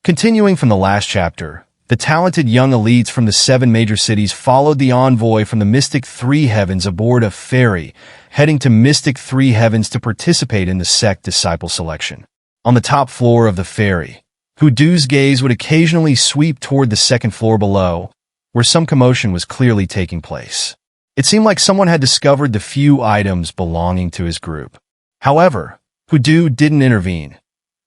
Continuing from the last chapter, the talented young elites from the 7 major cities followed the envoy from the Mystic Three Heavens aboard a ferry, heading to Mystic Three Heavens to participate in the sect disciple selection. On the top floor of the ferry, Hudu's gaze would occasionally sweep toward the second floor below, where some commotion was clearly taking place. It seemed like someone had discovered the few items belonging to his group. However, Hudu didn't intervene.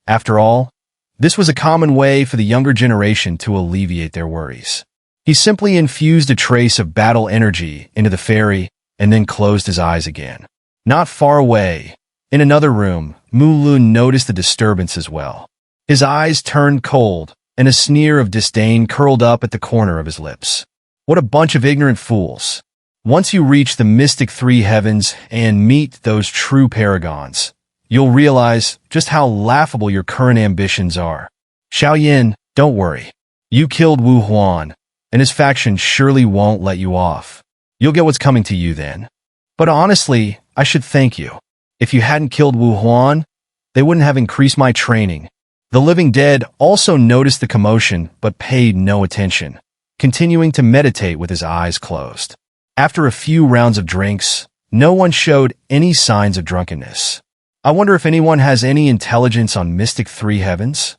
After all, this was a common way for the younger generation to alleviate their worries. He simply infused a trace of battle energy into the ferry and then closed his eyes again. Not far away, in another room, Mulun noticed the disturbance as well. His eyes turned cold, and a sneer of disdain curled up at the corner of his lips. What a bunch of ignorant fools. Once you reach the Mystic Three Heavens and meet those true paragons, you'll realize just how laughable your current ambitions are. Xiao Yan, don't worry. You killed Wu Huan, and his faction surely won't let you off. You'll get what's coming to you then. But honestly, I should thank you. If you hadn't killed Wu Huan, they wouldn't have increased my training. The living dead also noticed the commotion but paid no attention, continuing to meditate with his eyes closed. After a few rounds of drinks, no one showed any signs of drunkenness. I wonder if anyone has any intelligence on Mystic Three Heavens?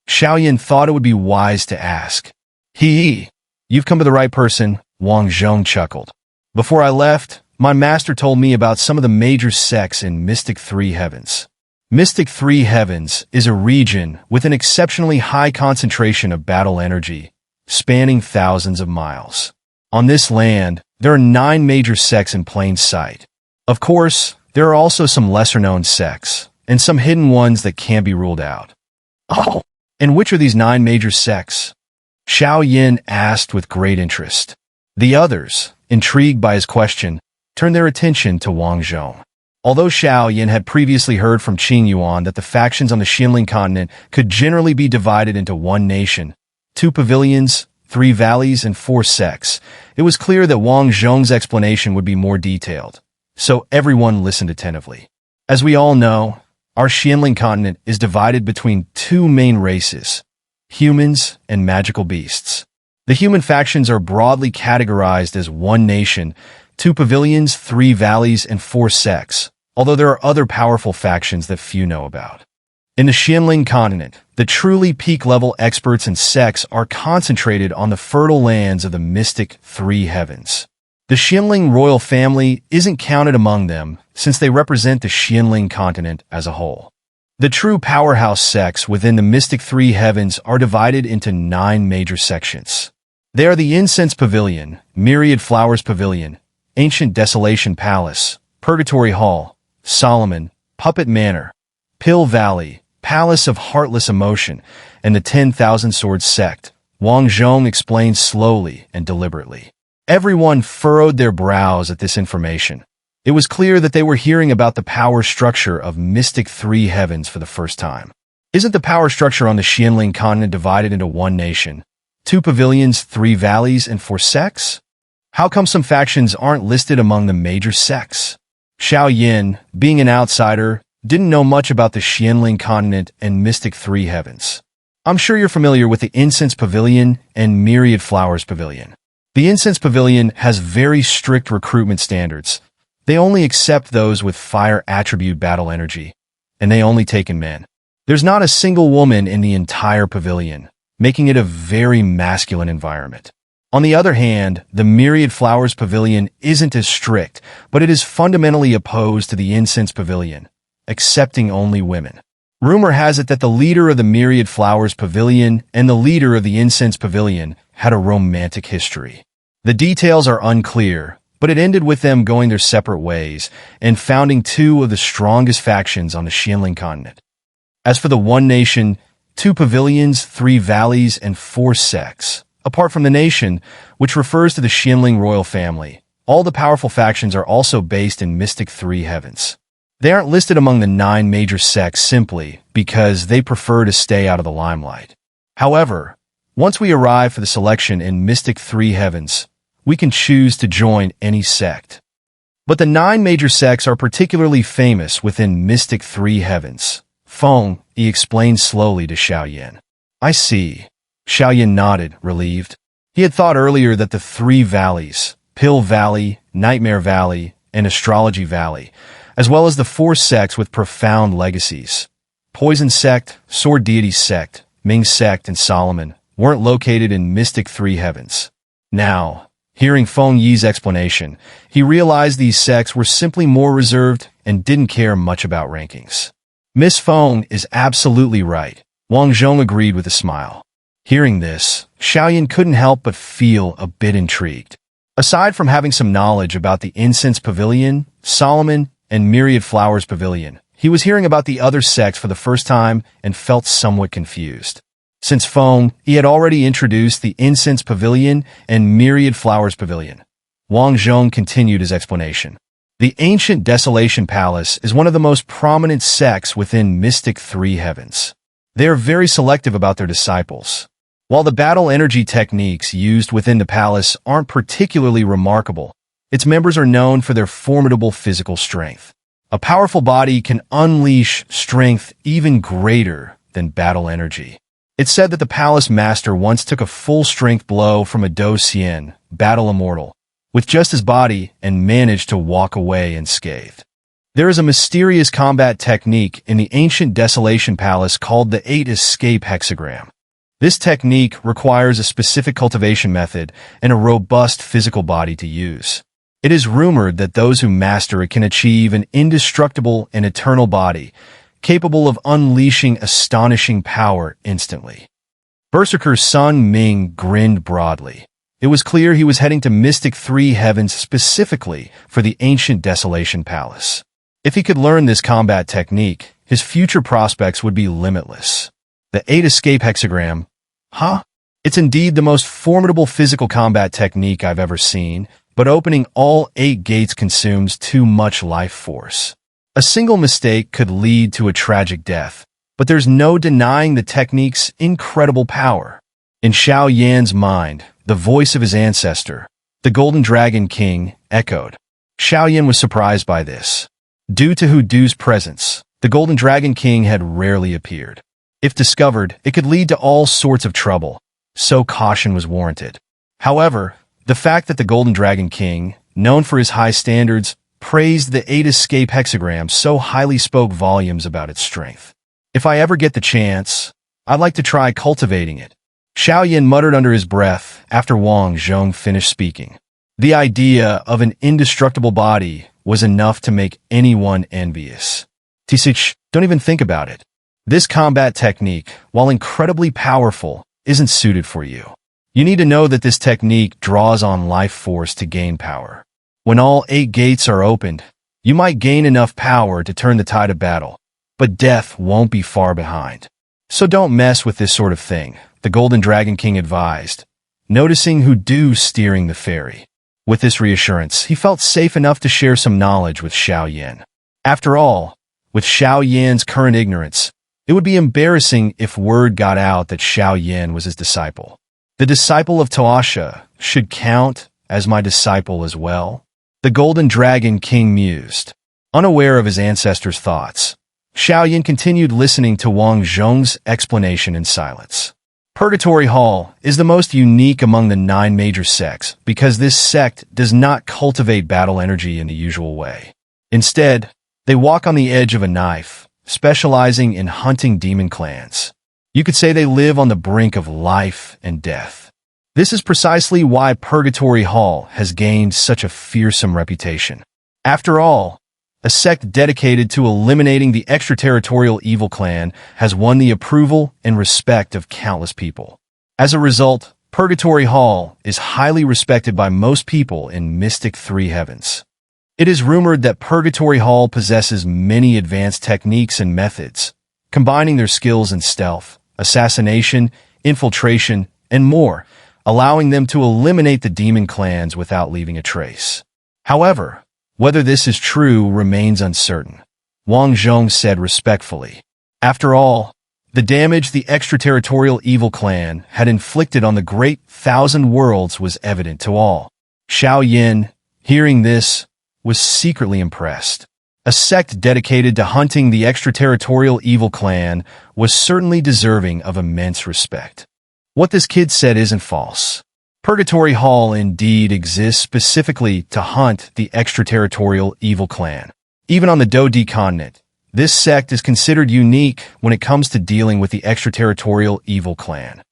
Xiao Yan thought it would be wise to ask. You've come to the right person, Wang Zhong chuckled. Before I left, my master told me about some of the major sects in Mystic Three Heavens. Mystic Three Heavens is a region with an exceptionally high concentration of battle energy, spanning thousands of miles. On this land, there are 9 major sects in plain sight. Of course, there are also some lesser-known sects, and some hidden ones that can't be ruled out. Oh, and which are these 9 major sects? Xiao Yan asked with great interest. The others, intrigued by his question, turned their attention to Wang Zhong. Although Xiao Yan had previously heard from Qing Yuan that the factions on the Xianling continent could generally be divided into 1 nation, 2 pavilions, 3 valleys, and 4 sects, it was clear that Wang Zhong's explanation would be more detailed. So everyone listened attentively. As we all know, our Xianling continent is divided between 2 main races, humans and magical beasts. The human factions are broadly categorized as 1 nation, 2 pavilions, 3 valleys, and 4 sects, although there are other powerful factions that few know about. In the Xianling continent, the truly peak-level experts and sects are concentrated on the fertile lands of the Mystic Three Heavens. The Xianling royal family isn't counted among them since they represent the Xianling continent as a whole. The true powerhouse sects within the Mystic Three Heavens are divided into 9 major sections. They are the Incense Pavilion, Myriad Flowers Pavilion, Ancient Desolation Palace, Purgatory Hall, Solomon, Puppet Manor, Pill Valley, Palace of Heartless Emotion, and the 10,000 Swords Sect, Wang Zhong explained slowly and deliberately. Everyone furrowed their brows at this information. It was clear that they were hearing about the power structure of Mystic Three Heavens for the first time. Isn't the power structure on the Xianling continent divided into 1 nation, 2 pavilions, 3 valleys, and 4 sects? How come some factions aren't listed among the major sects? Xiao Yan, being an outsider, didn't know much about the Xianling continent and Mystic Three Heavens. I'm sure you're familiar with the Incense Pavilion and Myriad Flowers Pavilion. The Incense Pavilion has very strict recruitment standards. They only accept those with fire attribute battle energy, and they only take in men. There's not a single woman in the entire pavilion, making it a very masculine environment. On the other hand, the Myriad Flowers Pavilion isn't as strict, but it is fundamentally opposed to the Incense Pavilion, accepting only women. Rumor has it that the leader of the Myriad Flowers Pavilion and the leader of the Incense Pavilion had a romantic history. The details are unclear, but it ended with them going their separate ways and founding 2 of the strongest factions on the Xianling continent. As for the 1 nation, 2 pavilions, 3 valleys, and 4 sects, apart from the nation, which refers to the Xianling royal family, all the powerful factions are also based in Mystic Three Heavens. They aren't listed among the 9 major sects simply because they prefer to stay out of the limelight. However, once we arrive for the selection in Mystic Three Heavens, we can choose to join any sect. But the 9 major sects are particularly famous within Mystic Three Heavens. Feng, he explained slowly to Xiao Yan. I see. Xiao Yan nodded, relieved. He had thought earlier that the three valleys, Pill Valley, Nightmare Valley, and Astrology Valley, as well as the four sects with profound legacies, Poison Sect, Sword Deity Sect, Ming Sect, and Solomon, weren't located in Mystic Three Heavens. Now, hearing Feng Yi's explanation, he realized these sects were simply more reserved and didn't care much about rankings. Miss Feng is absolutely right, Wang Zhong agreed with a smile. Hearing this, Xiao Yan couldn't help but feel a bit intrigued. Aside from having some knowledge about the Incense Pavilion, Solomon, and Myriad Flowers Pavilion, he was hearing about the other sects for the first time and felt somewhat confused. Since Feng, he had already introduced the Incense Pavilion and Myriad Flowers Pavilion. Wang Zhong continued his explanation. The ancient Desolation Palace is one of the most prominent sects within Mystic Three Heavens. They are very selective about their disciples. While the battle energy techniques used within the palace aren't particularly remarkable, its members are known for their formidable physical strength. A powerful body can unleash strength even greater than battle energy. It's said that the palace master once took a full-strength blow from a Do Xian, battle immortal, with just his body and managed to walk away unscathed. There is a mysterious combat technique in the ancient Desolation Palace called the 8 Escape Hexagram. This technique requires a specific cultivation method and a robust physical body to use. It is rumored that those who master it can achieve an indestructible and eternal body, capable of unleashing astonishing power instantly. Berserker Sun Ming grinned broadly. It was clear he was heading to Mystic Three Heavens specifically for the ancient Desolation Palace. If he could learn this combat technique, his future prospects would be limitless. The 8 Escape Hexagram? Huh? It's indeed the most formidable physical combat technique I've ever seen, but opening all 8 gates consumes too much life force. A single mistake could lead to a tragic death, but there's no denying the technique's incredible power. In Xiao Yan's mind, the voice of his ancestor, the Golden Dragon King, echoed. Xiao Yan was surprised by this. Due to Hu Du's presence, the Golden Dragon King had rarely appeared. If discovered, it could lead to all sorts of trouble, so caution was warranted. However, the fact that the Golden Dragon King, known for his high standards, praised the 8 Escape Hexagram so highly spoke volumes about its strength. If I ever get the chance, I'd like to try cultivating it. Xiao Yan muttered under his breath after Wang Zhong finished speaking. The idea of an indestructible body was enough to make anyone envious. Tisich, don't even think about it. This combat technique, while incredibly powerful, isn't suited for you. You need to know that this technique draws on life force to gain power. When all 8 gates are opened, you might gain enough power to turn the tide of battle, but death won't be far behind. So don't mess with this sort of thing, the Golden Dragon King advised, noticing Hu Du steering the ferry. With this reassurance, he felt safe enough to share some knowledge with Xiao Yan. After all, with Xiao Yan's current ignorance, it would be embarrassing if word got out that Xiao Yan was his disciple. The disciple of Toasha should count as my disciple as well, the Golden Dragon King mused. Unaware of his ancestors' thoughts, Xiao Yan continued listening to Wang Zhong's explanation in silence. Purgatory Hall is the most unique among the 9 major sects because this sect does not cultivate battle energy in the usual way. Instead, they walk on the edge of a knife, specializing in hunting demon clans. You could say they live on the brink of life and death. This is precisely why Purgatory Hall has gained such a fearsome reputation. After all, a sect dedicated to eliminating the extraterritorial evil clan has won the approval and respect of countless people. As a result, Purgatory Hall is highly respected by most people in Mystic Three Heavens. It is rumored that Purgatory Hall possesses many advanced techniques and methods, combining their skills in stealth, assassination, infiltration, and more, allowing them to eliminate the demon clans without leaving a trace. However, whether this is true remains uncertain, Wang Zhong said respectfully. After all, the damage the extraterritorial evil clan had inflicted on the Great Thousand Worlds was evident to all. Xiao Yan, hearing this, was secretly impressed. A sect dedicated to hunting the extraterritorial evil clan was certainly deserving of immense respect. What this kid said isn't false. Purgatory Hall indeed exists specifically to hunt the extraterritorial evil clan. Even on the Dodi continent, this sect is considered unique when it comes to dealing with the extraterritorial evil clan.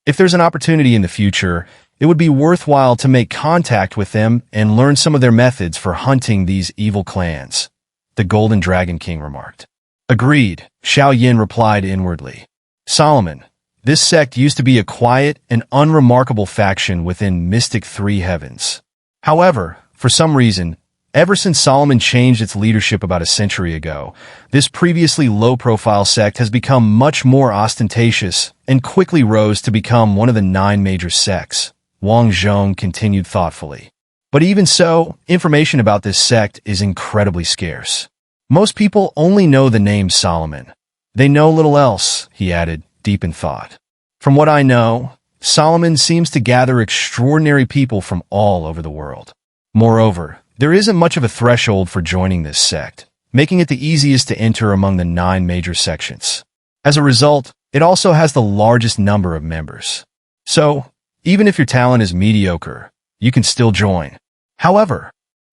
If there's an opportunity in the future, it would be worthwhile to make contact with them and learn some of their methods for hunting these evil clans, the Golden Dragon King remarked. Agreed, Xiao Yan replied inwardly. Solomon, this sect used to be a quiet and unremarkable faction within Mystic Three Heavens. However, for some reason, ever since Solomon changed its leadership about a century ago, this previously low-profile sect has become much more ostentatious and quickly rose to become one of the 9 major sects, Wang Zhong continued thoughtfully. But even so, information about this sect is incredibly scarce. Most people only know the name Solomon. They know little else, he added, deep in thought. From what I know, Solomon seems to gather extraordinary people from all over the world. Moreover, there isn't much of a threshold for joining this sect, making it the easiest to enter among the 9 major sections. As a result, it also has the largest number of members. So, even if your talent is mediocre, you can still join. However,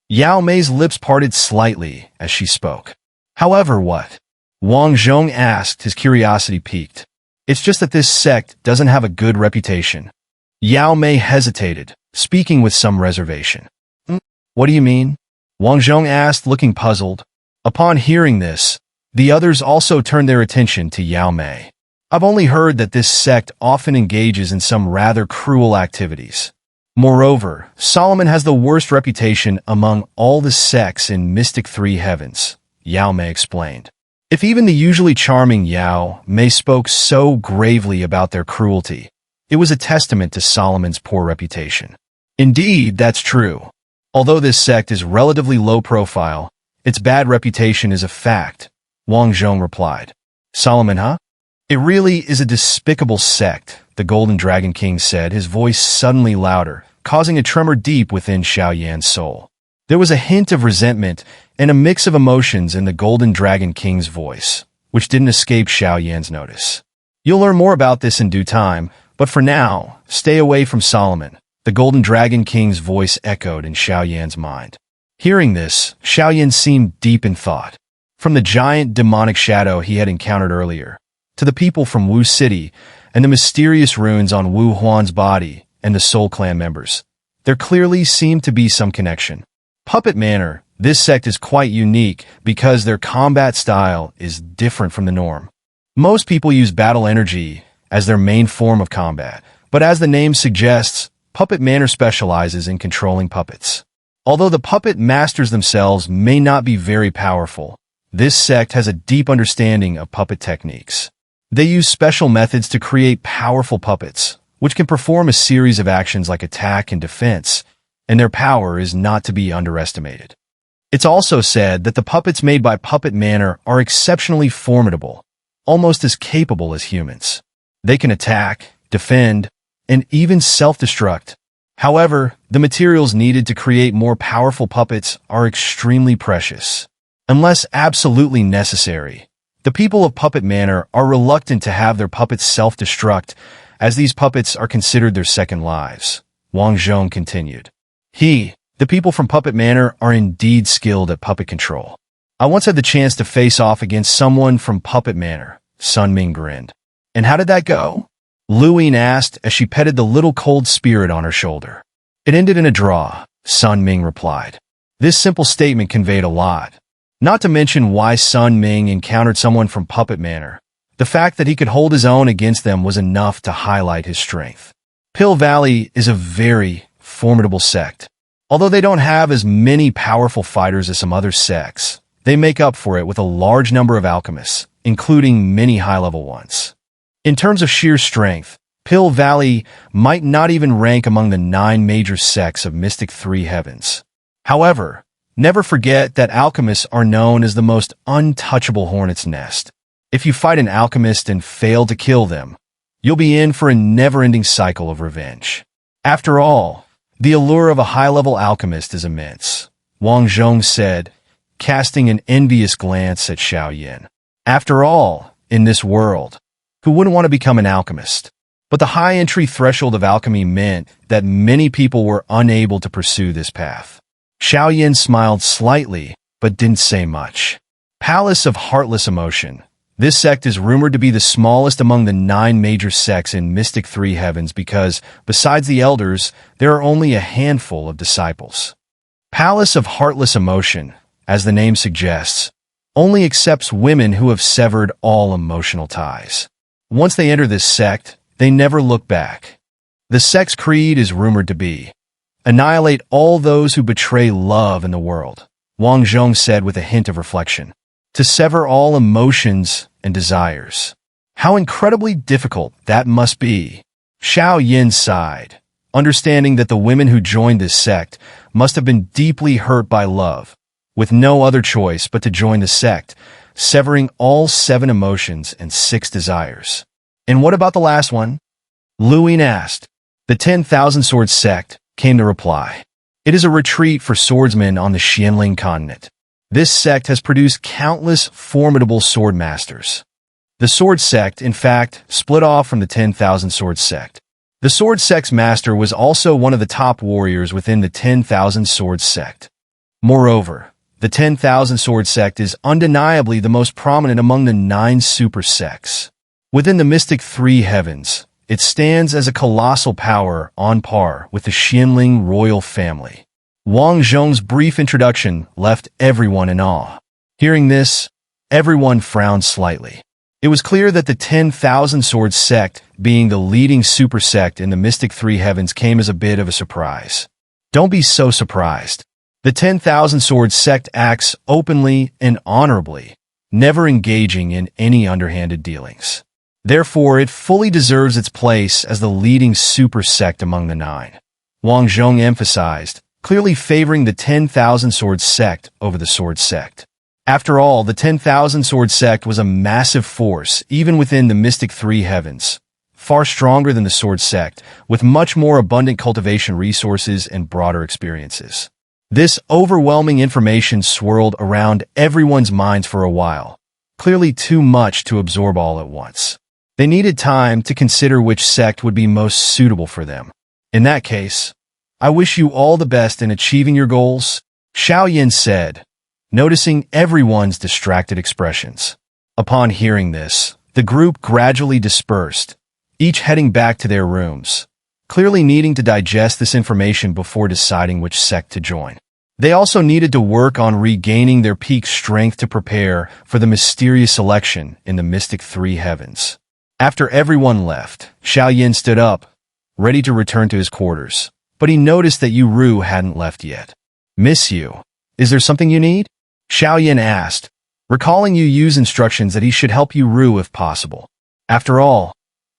Yao Mei's lips parted slightly as she spoke. However what? Wang Zhong asked, his curiosity piqued. It's just that this sect doesn't have a good reputation. Yao Mei hesitated, speaking with some reservation. What do you mean? Wang Zhong asked, looking puzzled. Upon hearing this, the others also turned their attention to Yao Mei. I've only heard that this sect often engages in some rather cruel activities. Moreover, Solomon has the worst reputation among all the sects in Mystic Three Heavens, Yao Mei explained. If even the usually charming Yao Mei spoke so gravely about their cruelty, it was a testament to Solomon's poor reputation. Indeed, that's true. Although this sect is relatively low profile, its bad reputation is a fact, Wang Zhong replied. Solomon, huh? It really is a despicable sect, the Golden Dragon King said, his voice suddenly louder, causing a tremor deep within Xiao Yan's soul. There was a hint of resentment and a mix of emotions in the Golden Dragon King's voice, which didn't escape Xiao Yan's notice. You'll learn more about this in due time, but for now, stay away from Solomon, the Golden Dragon King's voice echoed in Xiao Yan's mind. Hearing this, Xiao Yan seemed deep in thought. From the giant demonic shadow he had encountered earlier, to the people from Wu City and the mysterious runes on Wu Huan's body and the Soul Clan members, there clearly seemed to be some connection. Puppet Manor, this sect is quite unique because their combat style is different from the norm. Most people use battle energy as their main form of combat, but as the name suggests, Puppet Manor specializes in controlling puppets. Although the puppet masters themselves may not be very powerful, this sect has a deep understanding of puppet techniques. They use special methods to create powerful puppets, which can perform a series of actions like attack and defense, and their power is not to be underestimated. It's also said that the puppets made by Puppet Manor are exceptionally formidable, almost as capable as humans. They can attack, defend, and even self-destruct. However, the materials needed to create more powerful puppets are extremely precious. Unless absolutely necessary, the people of Puppet Manor are reluctant to have their puppets self-destruct, as these puppets are considered their second lives, Wang Zhong continued. The people from Puppet Manor are indeed skilled at puppet control. I once had the chance to face off against someone from Puppet Manor, Sun Ming grinned. And how did that go? Lu Yin asked as she petted the little cold spirit on her shoulder. It ended in a draw, Sun Ming replied. This simple statement conveyed a lot. Not to mention why Sun Ming encountered someone from Puppet Manor. The fact that he could hold his own against them was enough to highlight his strength. Pill Valley is a very formidable sect. Although they don't have as many powerful fighters as some other sects, they make up for it with a large number of alchemists, including many high-level ones. In terms of sheer strength, Pill Valley might not even rank among the 9 major sects of Mystic Three Heavens. However, never forget that alchemists are known as the most untouchable hornet's nest. If you fight an alchemist and fail to kill them, you'll be in for a never-ending cycle of revenge. After all, the allure of a high-level alchemist is immense, Wang Zhong said, casting an envious glance at Xiao Yan. After all, in this world, who wouldn't want to become an alchemist? But the high entry threshold of alchemy meant that many people were unable to pursue this path. Xiao Yan smiled slightly, but didn't say much. Palace of Heartless Emotion. This sect is rumored to be the smallest among the 9 major sects in Mystic Three Heavens because, besides the elders, there are only a handful of disciples. Palace of Heartless Emotion, as the name suggests, only accepts women who have severed all emotional ties. Once they enter this sect, they never look back. The sect's creed is rumored to be, annihilate all those who betray love in the world, Wang Zhong said with a hint of reflection. To sever all emotions and desires. How incredibly difficult that must be. Xiao Yan sighed, understanding that the women who joined this sect must have been deeply hurt by love, with no other choice but to join the sect, severing all 7 emotions and 6 desires. And what about the last one? Luin asked. The 10,000 Sword Sect, came the reply. It is a retreat for swordsmen on the Xianling continent. This sect has produced countless formidable sword masters. The Sword Sect, in fact, split off from the 10,000 Sword Sect. The Sword Sect's master was also one of the top warriors within the 10,000 Sword Sect. Moreover, the 10,000 Sword Sect is undeniably the most prominent among the 9 super sects. Within the Mystic Three Heavens, it stands as a colossal power on par with the Xianling royal family. Wang Zhong's brief introduction left everyone in awe. Hearing this, everyone frowned slightly. It was clear that the 10,000 Sword Sect, being the leading super sect in the Mystic Three Heavens, came as a bit of a surprise. Don't be so surprised. The 10,000 Sword Sect acts openly and honorably, never engaging in any underhanded dealings. Therefore, it fully deserves its place as the leading super sect among the 9. Wang Zhong emphasized, clearly favoring the 10,000 Sword Sect over the Sword Sect. After all, the 10,000 Sword Sect was a massive force even within the Mystic Three Heavens, far stronger than the Sword Sect, with much more abundant cultivation resources and broader experiences. This overwhelming information swirled around everyone's minds for a while, clearly too much to absorb all at once. They needed time to consider which sect would be most suitable for them. In that case, I wish you all the best in achieving your goals, Xiao Yan said, noticing everyone's distracted expressions. Upon hearing this, the group gradually dispersed, each heading back to their rooms, clearly needing to digest this information before deciding which sect to join. They also needed to work on regaining their peak strength to prepare for the mysterious election in the Mystic Three Heavens. After everyone left, Xiao Yan stood up, ready to return to his quarters. But he noticed that Yu Ru hadn't left yet. Miss you. Is there something you need? Xiao Yan asked, recalling Yu Yu's instructions that he should help Yu Ru if possible. After all,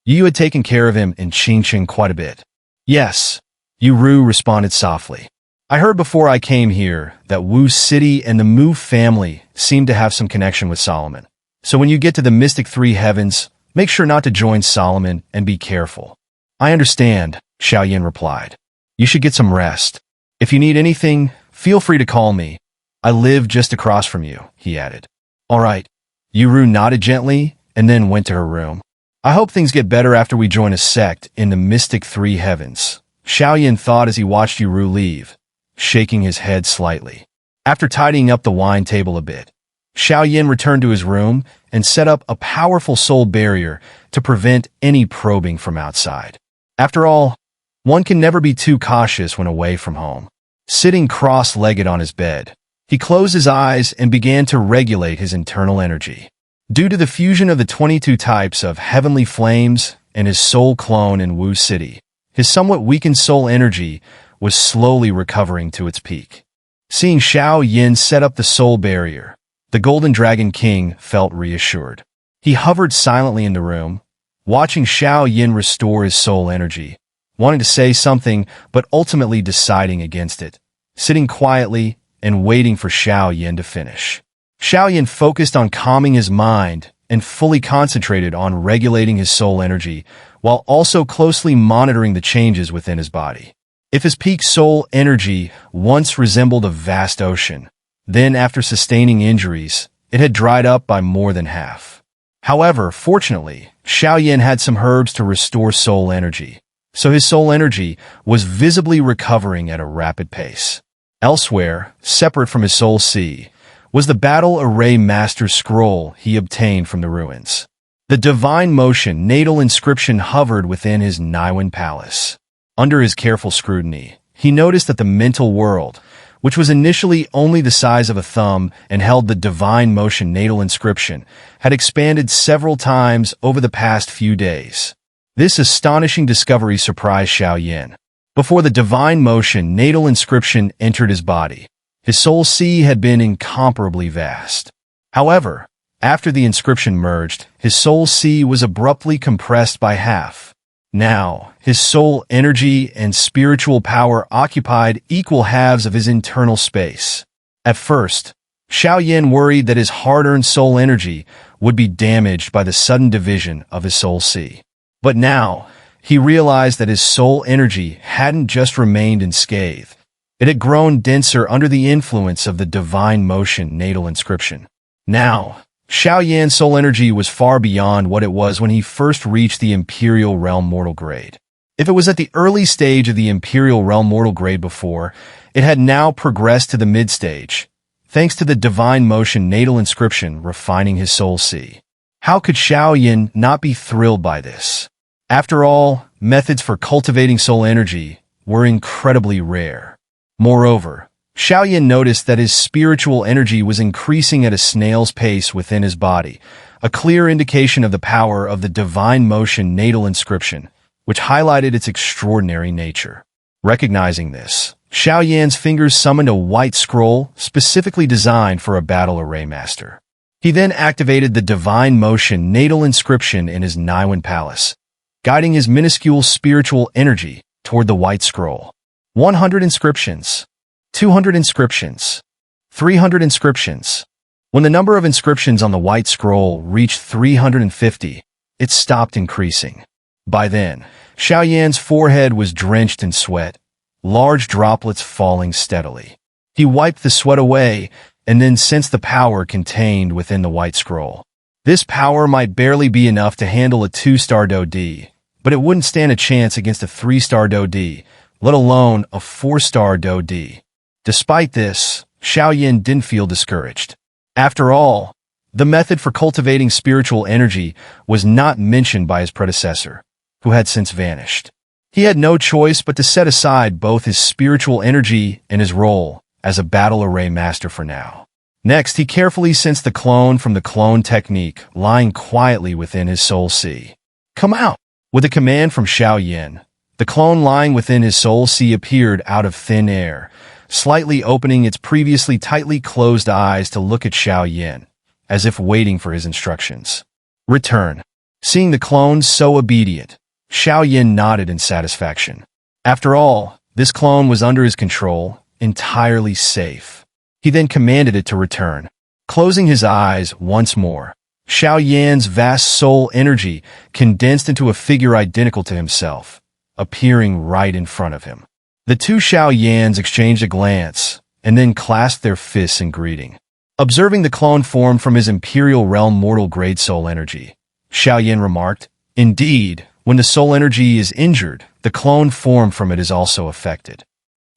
Yu had taken care of him in Qingqing quite a bit. Yes, Yu Ru responded softly. I heard before I came here that Wu City and the Mu family seem to have some connection with Solomon. So when you get to the Mystic Three Heavens, make sure not to join Solomon and be careful. I understand, Xiao Yan replied. You should get some rest. If you need anything, feel free to call me. I live just across from you, he added. All right. Yu Ru nodded gently and then went to her room. I hope things get better after we join a sect in the Mystic Three Heavens, Xiao Yan thought as he watched Yu Ru leave, shaking his head slightly. After tidying up the wine table a bit, Xiao Yan returned to his room and set up a powerful soul barrier to prevent any probing from outside. After all, one can never be too cautious when away from home. Sitting cross-legged on his bed, he closed his eyes and began to regulate his internal energy. Due to the fusion of the 22 types of heavenly flames and his soul clone in Wu City, his somewhat weakened soul energy was slowly recovering to its peak. Seeing Xiao Yan set up the soul barrier, the Golden Dragon King felt reassured. He hovered silently in the room, watching Xiao Yan restore his soul energy, wanting to say something but ultimately deciding against it, sitting quietly and waiting for Xiao Yan to finish. Xiao Yan focused on calming his mind and fully concentrated on regulating his soul energy while also closely monitoring the changes within his body. If his peak soul energy once resembled a vast ocean, Then, after sustaining injuries, it had dried up by more than half. However, fortunately, Xiao Yan had some herbs to restore soul energy, so his soul energy was visibly recovering at a rapid pace. Elsewhere, separate from his soul sea, was the Battle Array Master Scroll he obtained from the ruins. The Divine Motion natal inscription hovered within his Niwen palace. Under his careful scrutiny, he noticed that the mental world, which was initially only the size of a thumb and held the Divine Motion natal inscription, had expanded several times over the past few days. This astonishing discovery surprised Xiao Yan. Before the Divine Motion natal inscription entered his body, his soul sea had been incomparably vast. However, after the inscription merged, his soul sea was abruptly compressed by half. Now, his soul energy and spiritual power occupied equal halves of his internal space. At first, Xiao Yan worried that his hard-earned soul energy would be damaged by the sudden division of his soul sea. But now, he realized that his soul energy hadn't just remained unscathed. It had grown denser under the influence of the Divine Motion natal inscription. Now, Xiao Yan's soul energy was far beyond what it was when he first reached the Imperial Realm Mortal Grade. If it was at the early stage of the Imperial Realm Mortal Grade before, it had now progressed to the mid-stage, thanks to the Divine Motion natal inscription refining his soul sea. How could Xiao Yan not be thrilled by this? After all, methods for cultivating soul energy were incredibly rare. Moreover, Xiao Yan noticed that his spiritual energy was increasing at a snail's pace within his body, a clear indication of the power of the Divine Motion natal inscription, which highlighted its extraordinary nature. Recognizing this, Xiao Yan's fingers summoned a white scroll specifically designed for a battle array master. He then activated the Divine Motion natal inscription in his Niwen palace, guiding his minuscule spiritual energy toward the white scroll. 100 inscriptions. 200 inscriptions. 300 inscriptions. When the number of inscriptions on the white scroll reached 350, it stopped increasing. By then, Xiao Yan's forehead was drenched in sweat, large droplets falling steadily. He wiped the sweat away and then sensed the power contained within the white scroll. This power might barely be enough to handle a 2-star Do-D, but it wouldn't stand a chance against a 3-star Do-D, let alone a 4-star Do-D. Despite this, Xiao Yan didn't feel discouraged. After all, the method for cultivating spiritual energy was not mentioned by his predecessor, who had since vanished. He had no choice but to set aside both his spiritual energy and his role as a battle array master for now. Next, he carefully sensed the clone from the clone technique lying quietly within his soul sea. Come out! With a command from Xiao Yan, the clone lying within his soul sea appeared out of thin air, slightly opening its previously tightly closed eyes to look at Xiao Yan, as if waiting for his instructions. Return. Seeing the clone so obedient, Xiao Yan nodded in satisfaction. After all, this clone was under his control, entirely safe. He then commanded it to return. Closing his eyes once more, Xiao Yan's vast soul energy condensed into a figure identical to himself, appearing right in front of him. The two Xiao Yans exchanged a glance, and then clasped their fists in greeting. Observing the clone form from his Imperial Realm Mortal Grade soul energy, Xiao Yan remarked, "Indeed, when the soul energy is injured, the clone form from it is also affected."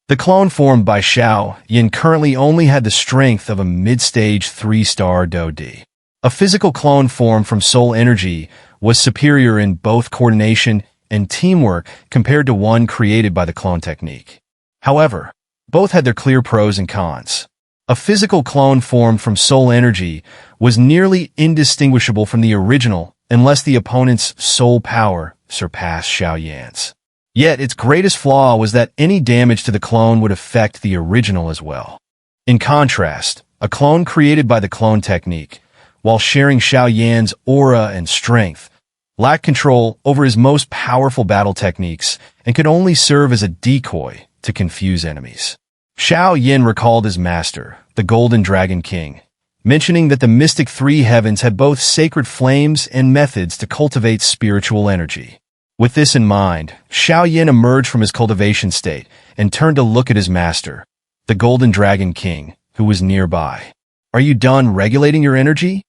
The clone formed by Xiao Yan currently only had the strength of a mid-stage 3-star Do-D. A physical clone form from soul energy was superior in both coordination and teamwork compared to one created by the clone technique. However, both had their clear pros and cons. A physical clone formed from soul energy was nearly indistinguishable from the original unless the opponent's soul power surpassed Xiao Yan's. Yet its greatest flaw was that any damage to the clone would affect the original as well. In contrast, a clone created by the clone technique, while sharing Xiao Yan's aura and strength, lacked control over his most powerful battle techniques and could only serve as a decoy to confuse enemies. Xiao Yan recalled his master, the Golden Dragon King, mentioning that the Mystic Three Heavens had both sacred flames and methods to cultivate spiritual energy. With this in mind, Xiao Yan emerged from his cultivation state and turned to look at his master, the Golden Dragon King, who was nearby. "Are you done regulating your energy?"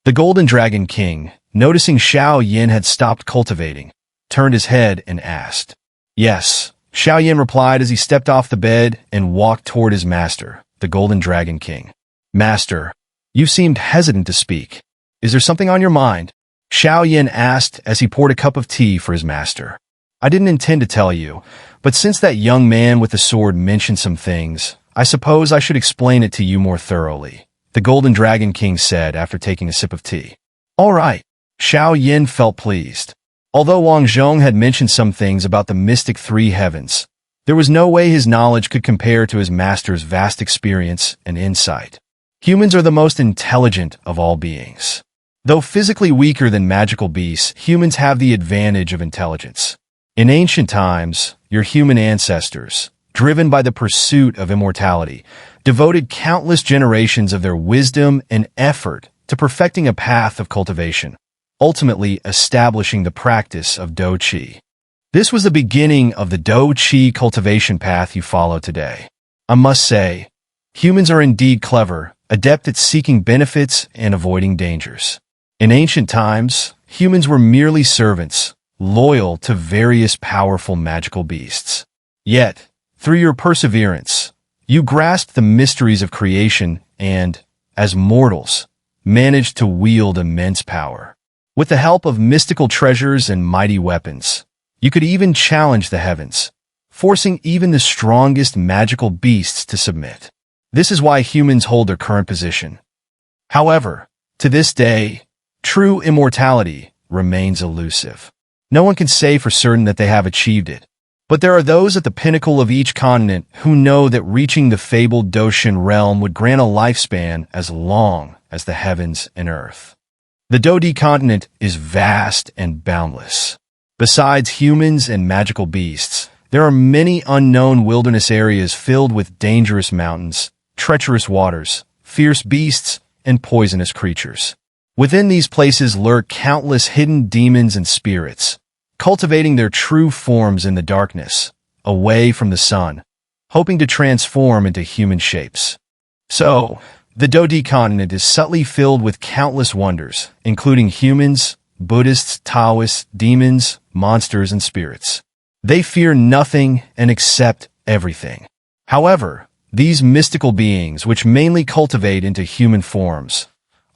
The Golden Dragon King, noticing Xiao Yan had stopped cultivating, turned his head and asked. "Yes," Xiao Yan replied as he stepped off the bed and walked toward his master, the Golden Dragon King. "Master, you seemed hesitant to speak. Is there something on your mind?" Xiao Yan asked as he poured a cup of tea for his master. "I didn't intend to tell you, but since that young man with the sword mentioned some things, I suppose I should explain it to you more thoroughly," the Golden Dragon King said after taking a sip of tea. "All right." Xiao Yan felt pleased. Although Wang Zhong had mentioned some things about the mystic three heavens, there was no way his knowledge could compare to his master's vast experience and insight. Humans are the most intelligent of all beings. Though physically weaker than magical beasts, humans have the advantage of intelligence. In ancient times, your human ancestors, driven by the pursuit of immortality, devoted countless generations of their wisdom and effort to perfecting a path of cultivation, ultimately establishing the practice of Dou Qi. This was the beginning of the Dou Qi cultivation path you follow today. I must say, humans are indeed clever, adept at seeking benefits and avoiding dangers. In ancient times, humans were merely servants, loyal to various powerful magical beasts. Yet, through your perseverance, you grasped the mysteries of creation and, as mortals, managed to wield immense power. With the help of mystical treasures and mighty weapons, you could even challenge the heavens, forcing even the strongest magical beasts to submit. This is why humans hold their current position. However, to this day, true immortality remains elusive. No one can say for certain that they have achieved it, but there are those at the pinnacle of each continent who know that reaching the fabled Doshin realm would grant a lifespan as long as the heavens and earth. The Dodi continent is vast and boundless. Besides humans and magical beasts, there are many unknown wilderness areas filled with dangerous mountains, treacherous waters, fierce beasts, and poisonous creatures. Within these places lurk countless hidden demons and spirits, cultivating their true forms in the darkness, away from the sun, hoping to transform into human shapes. So, the Dodi continent is subtly filled with countless wonders, including humans, Buddhists, Taoists, demons, monsters, and spirits. They fear nothing and accept everything. However, these mystical beings, which mainly cultivate into human forms,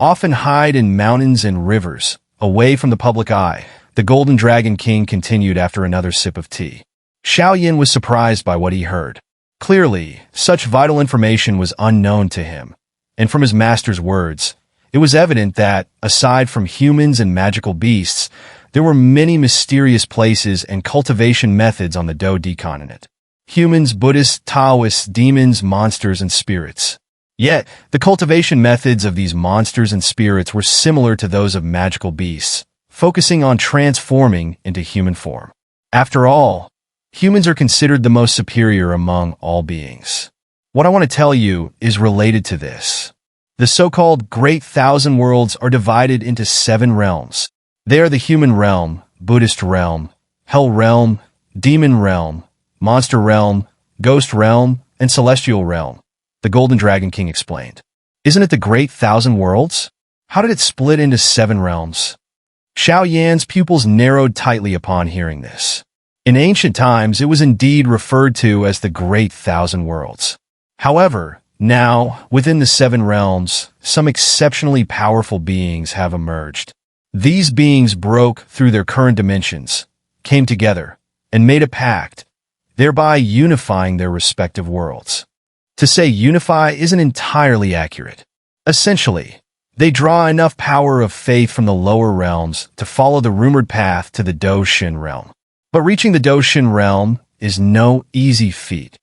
often hide in mountains and rivers, away from the public eye, the Golden Dragon King continued after another sip of tea. Xiao Yan was surprised by what he heard. Clearly, such vital information was unknown to him, and from his master's words, it was evident that, aside from humans and magical beasts, there were many mysterious places and cultivation methods on the Dodi continent. Humans, Buddhists, Taoists, demons, monsters, and spirits. Yet, the cultivation methods of these monsters and spirits were similar to those of magical beasts, focusing on transforming into human form. After all, humans are considered the most superior among all beings. What I want to tell you is related to this. The so-called Great Thousand Worlds are divided into 7 realms. They are the human realm, Buddhist realm, hell realm, demon realm, monster realm, ghost realm, and celestial realm, the Golden Dragon King explained. Isn't it the Great Thousand Worlds? How did it split into 7 realms? Xiao Yan's pupils narrowed tightly upon hearing this. In ancient times, it was indeed referred to as the Great Thousand Worlds. However, now, within the 7 realms, some exceptionally powerful beings have emerged. These beings broke through their current dimensions, came together, and made a pact, thereby unifying their respective worlds. To say unify isn't entirely accurate. Essentially, they draw enough power of faith from the lower realms to follow the rumored path to the Doshin realm. But reaching the Doshin realm is no easy feat.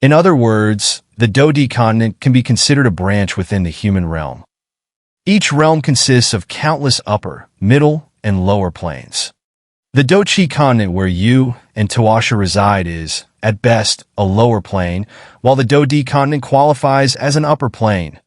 In other words, the Dodi continent can be considered a branch within the human realm. Each realm consists of countless upper, middle, and lower planes. The Dou Qi continent where you and Tuasha reside is, at best, a lower plane, while the Dodi continent qualifies as an upper plane,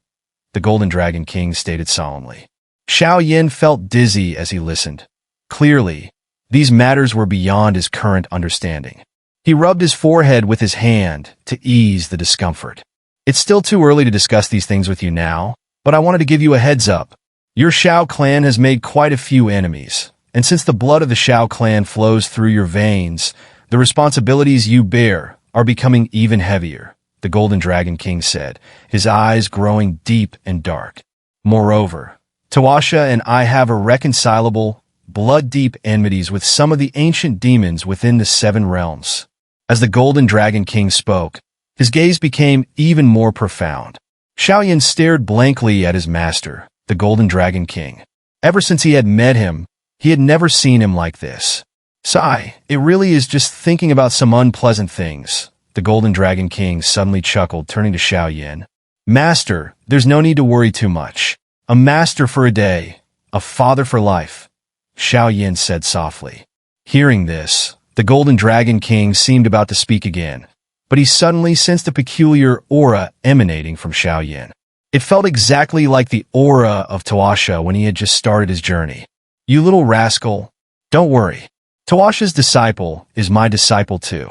the Golden Dragon King stated solemnly. Xiao Yan felt dizzy as he listened. Clearly, these matters were beyond his current understanding. He rubbed his forehead with his hand to ease the discomfort. It's still too early to discuss these things with you now, but I wanted to give you a heads up. Your Xiao clan has made quite a few enemies, and since the blood of the Xiao clan flows through your veins, the responsibilities you bear are becoming even heavier, the Golden Dragon King said, his eyes growing deep and dark. Moreover, Tawasha and I have irreconcilable, blood-deep enmities with some of the ancient demons within the Seven Realms. As the Golden Dragon King spoke, his gaze became even more profound. Xiao Yan stared blankly at his master, the Golden Dragon King. Ever since he had met him, he had never seen him like this. Sigh, it really is just thinking about some unpleasant things. The Golden Dragon King suddenly chuckled, turning to Xiao Yan. Master, there's no need to worry too much. A master for a day, a father for life, Xiao Yan said softly. Hearing this, the Golden Dragon King seemed about to speak again, but he suddenly sensed a peculiar aura emanating from Xiao Yan. It felt exactly like the aura of Tawasha when he had just started his journey. You little rascal, don't worry. Tawasha's disciple is my disciple too.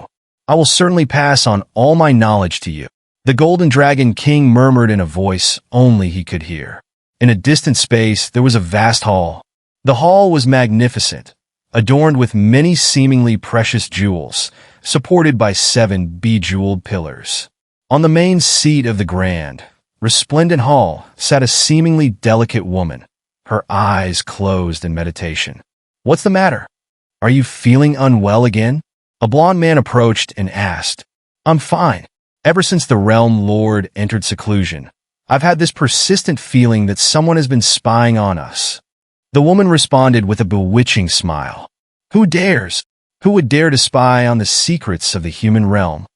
I will certainly pass on all my knowledge to you. The Golden Dragon King murmured in a voice only he could hear. In a distant space, there was a vast hall. The hall was magnificent, adorned with many seemingly precious jewels, supported by 7 bejeweled pillars. On the main seat of the grand, resplendent hall sat a seemingly delicate woman, her eyes closed in meditation. What's the matter? Are you feeling unwell again? A blond man approached and asked. I'm fine. Ever since the Realm Lord entered seclusion, I've had this persistent feeling that someone has been spying on us. The woman responded with a bewitching smile. Who dares? Who would dare to spy on the secrets of the human realm?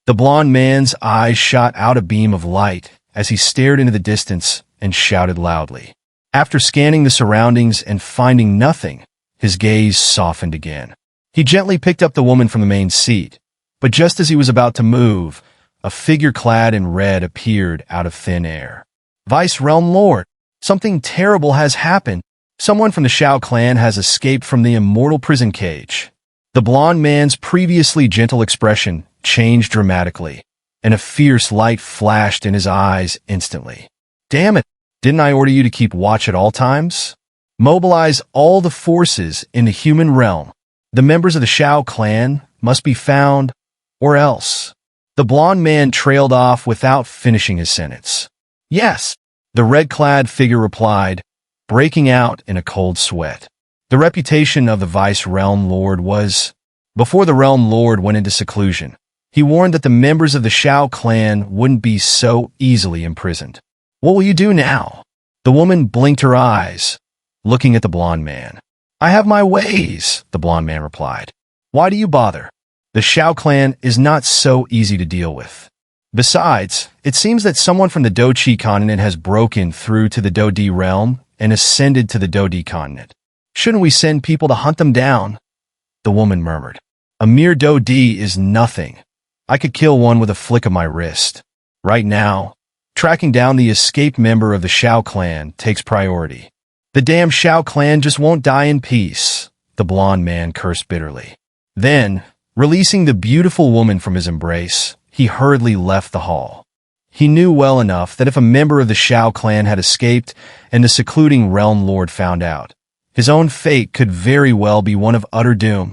The blond man's eyes shot out a beam of light as he stared into the distance and shouted loudly. After scanning the surroundings and finding nothing, his gaze softened again. He gently picked up the woman from the main seat, but just as he was about to move, a figure clad in red appeared out of thin air. Vice Realm Lord, something terrible has happened. Someone from the Xiao clan has escaped from the immortal prison cage. The blond man's previously gentle expression changed dramatically, and a fierce light flashed in his eyes instantly. Damn it, didn't I order you to keep watch at all times? Mobilize all the forces in the human realm. The members of the Xiao clan must be found, or else. The blond man trailed off without finishing his sentence. Yes, the red-clad figure replied, breaking out in a cold sweat. The reputation of the Vice Realm Lord was... Before the Realm Lord went into seclusion, he warned that the members of the Xiao clan wouldn't be so easily imprisoned. What will you do now? The woman blinked her eyes, looking at the blond man. I have my ways, the blond man replied. Why do you bother? The Xiao clan is not so easy to deal with. Besides, it seems that someone from the Doqi continent has broken through to the Dodi realm and ascended to the Dodi continent. Shouldn't we send people to hunt them down? The woman murmured. A mere Dodi is nothing. I could kill one with a flick of my wrist. Right now, tracking down the escaped member of the Xiao clan takes priority. The damn Xiao clan just won't die in peace, the blond man cursed bitterly. Then, releasing the beautiful woman from his embrace, he hurriedly left the hall. He knew well enough that if a member of the Xiao clan had escaped and the secluding Realm Lord found out, his own fate could very well be one of utter doom.